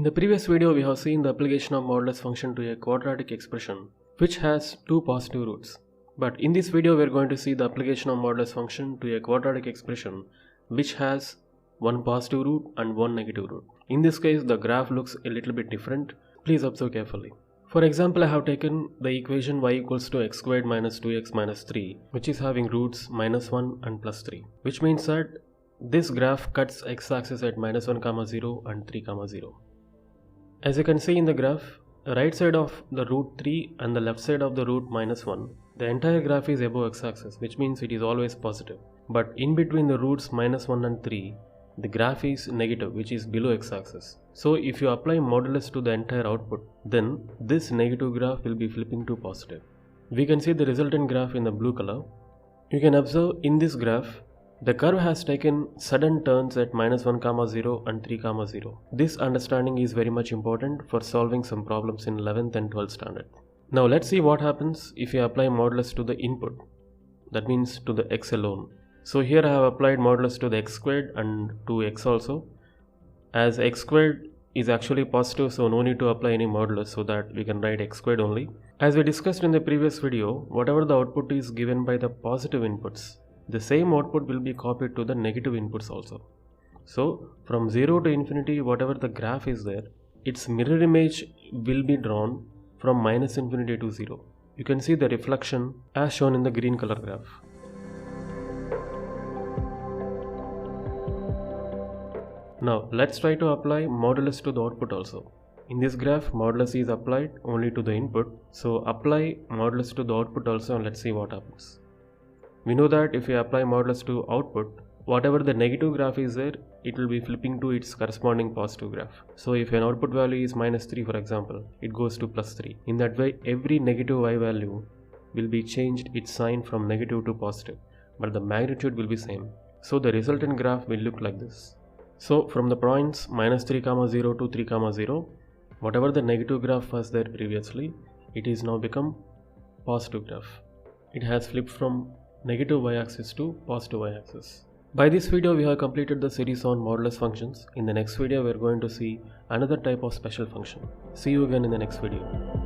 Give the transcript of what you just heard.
In the previous video, we have seen the application of modulus function to a quadratic expression which has two positive roots. But in this video, we are going to see the application of modulus function to a quadratic expression which has one positive root and one negative root. In this case, the graph looks a little bit different. Please observe carefully. For example, I have taken the equation y equals to x squared minus 2x minus 3, which is having roots minus 1 and plus 3, which means that this graph cuts x-axis at minus 1, 0 and 3, 0. As you can see in the graph, the right side of the root 3 and the left side of the root minus 1, the entire graph is above x-axis, which means it is always positive. But in between the roots minus 1 and 3, the graph is negative, which is below x-axis. So if you apply modulus to the entire output, then this negative graph will be flipping to positive. We can see the resultant graph in the blue color. You can observe in this graph, the curve has taken sudden turns at minus 1, 0 and 3, 0. This understanding is very much important for solving some problems in 11th and 12th standard. Now let's see what happens if you apply modulus to the input, that means to the x alone. So here I have applied modulus to the x squared and to x also. As x squared is actually positive, so no need to apply any modulus, so that we can write x squared only. As we discussed in the previous video, whatever the output is given by the positive inputs, the same output will be copied to the negative inputs also. So from 0 to infinity, whatever the graph is there, its mirror image will be drawn from minus infinity to 0. You can see the reflection as shown in the green color graph. Now let's try to apply modulus to the output also. In this graph, modulus is applied only to the input. So apply modulus to the output also and let's see what happens. We know that if we apply modulus to output, whatever the negative graph is there, it will be flipping to its corresponding positive graph. So if an output value is minus 3 for example, it goes to plus 3. In that way, every negative y value will be changed its sign from negative to positive, but the magnitude will be same. So the resultant graph will look like this. So from the points minus 3, 0 to 3, 0, whatever the negative graph was there previously, it is now become positive graph. It has flipped from negative y-axis to positive y-axis. By this video, we have completed the series on modulus functions. In the next video, we are going to see another type of special function. See you again in the next video.